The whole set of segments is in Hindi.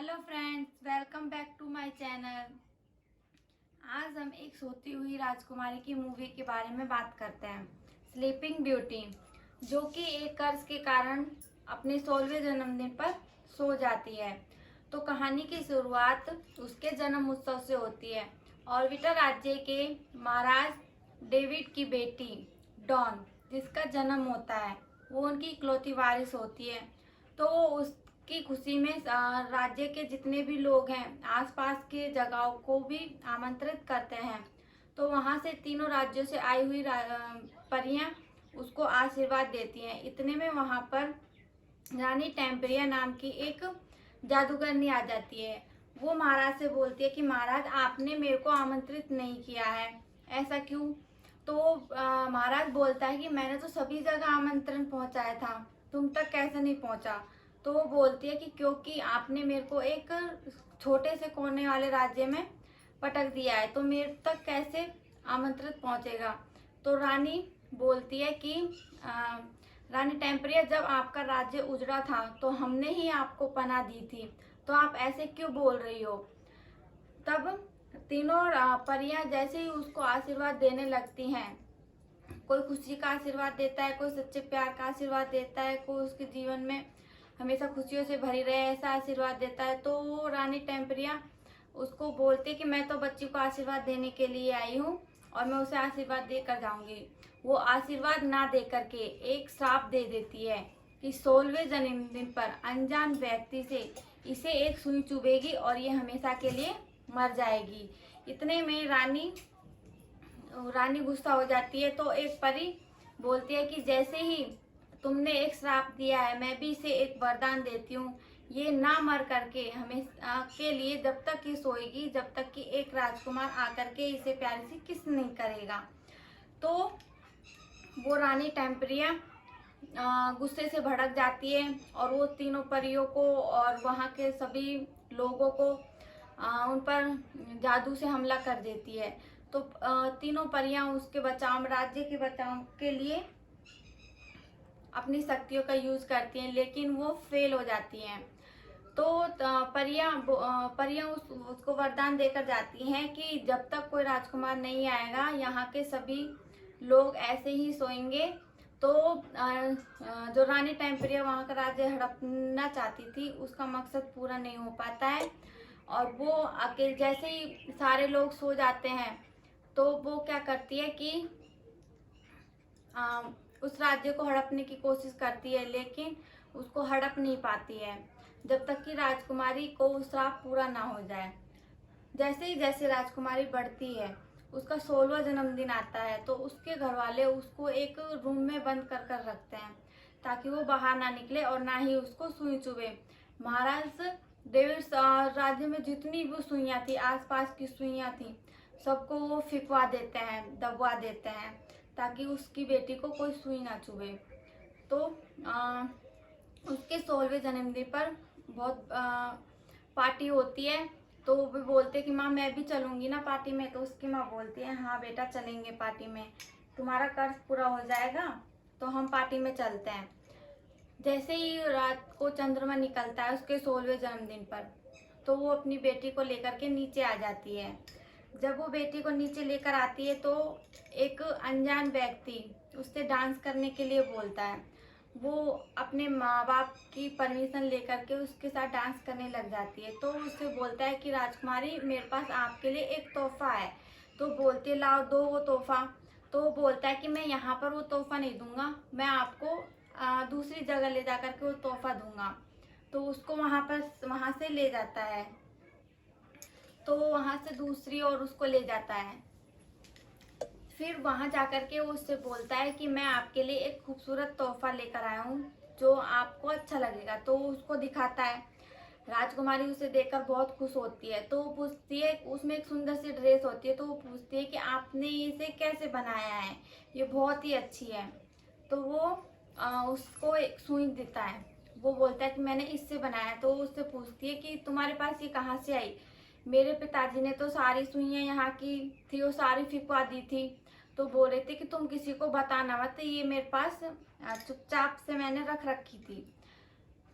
Hello friends, welcome back to my channel. आज हम एक सोती हुई राजकुमारी की मूवी के बारे में बात करते हैं, स्लीपिंग ब्यूटी, जो कि एक कर्ज के कारण अपने 16वें जन्मदिन पर सो जाती है। तो कहानी की शुरुआत उसके जन्म उत्सव से होती है। ऑर्बिटर राज्य के महाराज डेविड की बेटी डॉन, जिसका जन्म होता है, वो उनकी इकलौती वारिस होती है। तो उसकी खुशी में राज्य के जितने भी लोग हैं, आसपास के जगहों को भी आमंत्रित करते हैं। तो वहाँ से तीनों राज्यों से आई हुई परियां उसको आशीर्वाद देती हैं। इतने में वहाँ पर रानी टेम्परिया नाम की एक जादूगरनी आ जाती है। वो महाराज से बोलती है कि महाराज, आपने मेरे को आमंत्रित नहीं किया है, ऐसा क्यों? तो महाराज बोलता है कि मैंने तो सभी जगह आमंत्रण पहुंचाया था, तुम तक कैसे नहीं पहुंचा? तो वो बोलती है कि क्योंकि आपने मेरे को एक छोटे से कोने वाले राज्य में पटक दिया है, तो मेरे तक कैसे आमंत्रित पहुंचेगा? तो रानी बोलती है कि रानी टेम्परिया, जब आपका राज्य उजड़ा था तो हमने ही आपको पनाह दी थी, तो आप ऐसे क्यों बोल रही हो? तब तीनों परियां जैसे ही उसको आशीर्वाद देने लगती हैं, कोई खुशी का आशीर्वाद देता है, कोई सच्चे प्यार का आशीर्वाद देता है, कोई उसके जीवन में हमेशा खुशियों से भरी रहे ऐसा आशीर्वाद देता है। तो वो रानी टेम्परिया उसको बोलती है कि मैं तो बच्ची को आशीर्वाद देने के लिए आई हूँ और मैं उसे आशीर्वाद देकर जाऊंगी। वो आशीर्वाद ना दे करके एक श्राप दे देती है कि 16वें जन्मदिन पर अनजान व्यक्ति से इसे एक सुई चुभेगी और ये हमेशा के लिए मर जाएगी। इतने में रानी गुस्सा हो जाती है। तो एक परी बोलती है कि जैसे ही तुमने एक श्राप दिया है, मैं भी इसे एक वरदान देती हूँ, ये ना मर करके हमेशा के लिए जब तक ये सोएगी, जब तक कि एक राजकुमार आकर के इसे प्यार से किस नहीं करेगा। तो वो रानी टेम्परिया गुस्से से भड़क जाती है और वो तीनों परियों को और वहाँ के सभी लोगों को उन पर जादू से हमला कर देती है। तो तीनों परियां उसके बचाव, राज्य के बचाव के लिए अपनी शक्तियों का यूज करती हैं, लेकिन वो फेल हो जाती हैं। तो परियां उसको वरदान देकर जाती हैं कि जब तक कोई राजकुमार नहीं आएगा, यहाँ के सभी लोग ऐसे ही सोएंगे। तो जो रानी टेम्परिया वहाँ का राज्य हड़पना चाहती थी, उसका मकसद पूरा नहीं हो पाता है। और वो अकेले, जैसे ही सारे लोग सो जाते हैं, तो वो क्या करती है कि उस राज्य को हड़पने की कोशिश करती है, लेकिन उसको हड़प नहीं पाती है जब तक कि राजकुमारी को वो श्राप पूरा ना हो जाए। जैसे ही जैसे राजकुमारी बढ़ती है, उसका 16वां जन्मदिन आता है, तो उसके घर वाले उसको एक रूम में बंद कर कर रखते हैं ताकि वो बाहर ना निकले और ना ही उसको सुई चुभे। महाराज डेविड राज्य में जितनी भी सुइयां थी, आसपास की सुइयां थी, सबको वो फिकवा देते हैं, दबवा देते हैं, ताकि उसकी बेटी को कोई सुई ना चुभे। तो उसके 16वें जन्मदिन पर बहुत पार्टी होती है। तो वो भी बोलते कि माँ, मैं भी चलूंगी ना पार्टी में। तो उसकी माँ बोलती है, हाँ बेटा, चलेंगे पार्टी में, तुम्हारा कर्ज पूरा हो जाएगा तो हम पार्टी में चलते हैं। जैसे ही रात को चंद्रमा निकलता है उसके 16वें जन्मदिन पर, तो वो अपनी बेटी को लेकर के नीचे आ जाती है। जब वो बेटी को नीचे लेकर आती है, तो एक अनजान व्यक्ति उससे डांस करने के लिए बोलता है। वो अपने माँ बाप की परमिशन लेकर के उसके साथ डांस करने लग जाती है। तो उससे बोलता है कि राजकुमारी, मेरे पास आपके लिए एक तोहफा है। तो बोलती है, लाओ, दो वो तोहफा। तो वो बोलता है कि मैं यहाँ पर वो तोहफा नहीं दूंगा, मैं आपको दूसरी जगह ले जाकर के वो तोहफा दूंगा। तो उसको वहाँ से ले जाता है, तो वहाँ से दूसरी ओर उसको ले जाता है। फिर वहाँ जाकर के वो उससे बोलता है कि मैं आपके लिए एक खूबसूरत तोहफा लेकर आया हूँ जो आपको अच्छा लगेगा। तो वो उसको दिखाता है। राजकुमारी उसे देखकर बहुत खुश होती है। तो वो पूछती है, उसमें एक सुंदर सी ड्रेस होती है, तो वो पूछती है कि आपने इसे कैसे बनाया है, ये बहुत ही अच्छी है। तो वो उसको एक सुई देता है। वो बोलता है कि मैंने इससे बनाया। तो वो उससे पूछती है कि तुम्हारे पास ये कहाँ से आई? मेरे पिताजी ने तो सारी सुइयां यहाँ की थी, वो सारी फिकवा दी थी। तो बोल रहे थे कि तुम किसी को बताना मत, ये मेरे पास चुपचाप से मैंने रख रखी थी।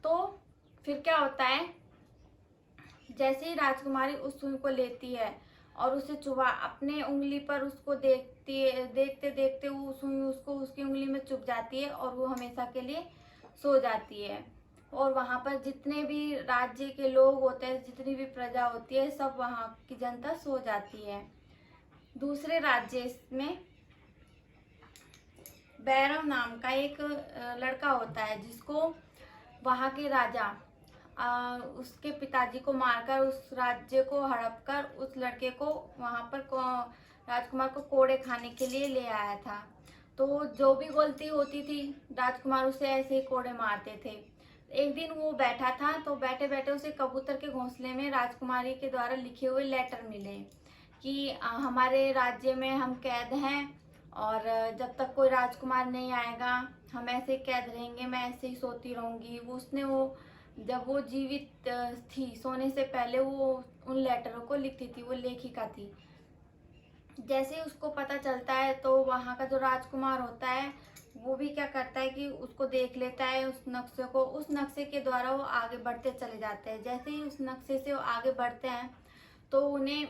तो फिर क्या होता है जैसे ही राजकुमारी उस सुई को लेती है और उसे चुभा अपने उंगली पर उसको देखते देखते वो सुई उसको उसकी उंगली में चुभ जाती है और वो हमेशा के लिए सो जाती है। और वहाँ पर जितने भी राज्य के लोग होते हैं, जितनी भी प्रजा होती है, सब वहाँ की जनता सो जाती है। दूसरे राज्य में भैरव नाम का एक लड़का होता है, जिसको वहाँ के राजा उसके पिताजी को मारकर उस राज्य को हड़प कर उस लड़के को वहाँ पर राजकुमार को कोड़े खाने के लिए ले आया था। तो जो भी गलती होती थी राजकुमार उसे ऐसे ही कोड़े मारते थे। एक दिन वो बैठा था तो बैठे बैठे उसे कबूतर के घोंसले में राजकुमारी के द्वारा लिखे हुए लेटर मिले कि हमारे राज्य में हम कैद हैं और जब तक कोई राजकुमार नहीं आएगा हम ऐसे ही कैद रहेंगे, मैं ऐसे ही सोती रहूंगी। वो जब वो जीवित थी सोने से पहले वो उन लेटरों को लिखती थी, वो लेखिका थी। जैसे ही उसको पता चलता है तो वहाँ का जो राजकुमार होता है वो भी क्या करता है कि उसको देख लेता है, उस नक्शे को। उस नक्शे के द्वारा वो आगे बढ़ते चले जाते हैं। जैसे ही उस नक्शे से वो आगे बढ़ते हैं तो उन्हें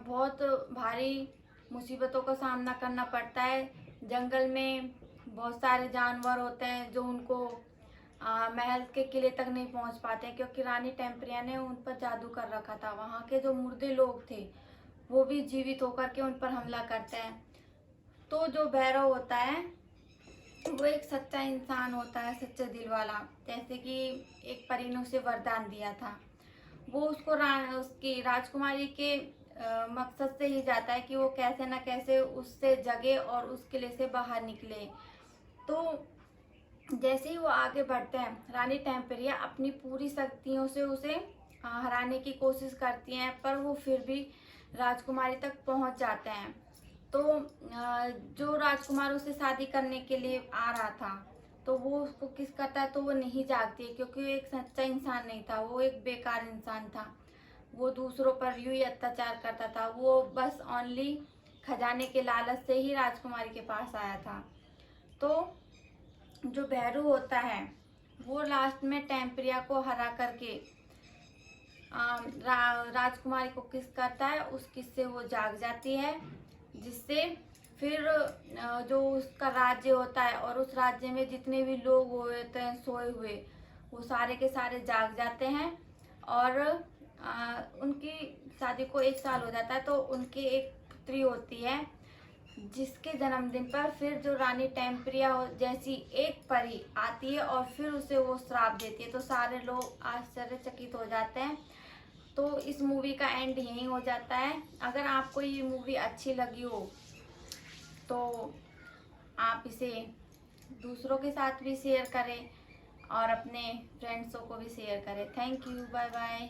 बहुत भारी मुसीबतों का सामना करना पड़ता है। जंगल में बहुत सारे जानवर होते हैं जो उनको महल के किले तक नहीं पहुंच पाते, क्योंकि रानी टेम्परिया ने उन पर जादू कर रखा था। वहाँ के जो मुर्दे लोग थे वो भी जीवित होकर के उन पर हमला करते हैं। तो जो भैरव होता है वो एक सच्चा इंसान होता है, सच्चे दिल वाला। जैसे कि एक परी ने उसे वरदान दिया था, वो उसको उसकी राजकुमारी के मकसद से ही जाता है कि वो कैसे न कैसे उससे जगे और उस किले से बाहर निकले। तो जैसे ही वो आगे बढ़ते हैं रानी टेम्परिया अपनी पूरी शक्तियों से उसे हराने की कोशिश करती हैं, पर वो फिर भी राजकुमारी तक पहुंच जाते हैं। तो जो राजकुमार उसे शादी करने के लिए आ रहा था तो वो उसको किस करता है तो वो नहीं जागती, क्योंकि वो एक सच्चा इंसान नहीं था, वो एक बेकार इंसान था। वो दूसरों पर यूं ही अत्याचार करता था। वो बस ओनली खजाने के लालच से ही राजकुमारी के पास आया था। तो जो भैरू होता है वो लास्ट में टेम्परिया को हरा करके राजकुमारी को किस करता है, उस किस से वो जाग जाती है, जिससे फिर जो उसका राज्य होता है और उस राज्य में जितने भी लोग होते हैं सोए हुए, वो सारे के सारे जाग जाते हैं। और उनकी शादी को 1 साल हो जाता है तो उनकी एक पुत्री होती है, जिसके जन्मदिन पर फिर जो रानी टेम्परिया जैसी एक परी आती है और फिर उसे वो श्राप देती है। तो सारे लोग आश्चर्यचकित हो जाते हैं। तो इस मूवी का एंड यहीं हो जाता है। अगर आपको ये मूवी अच्छी लगी हो तो आप इसे दूसरों के साथ भी शेयर करें और अपने फ्रेंड्सों को भी शेयर करें। Thank you, bye bye.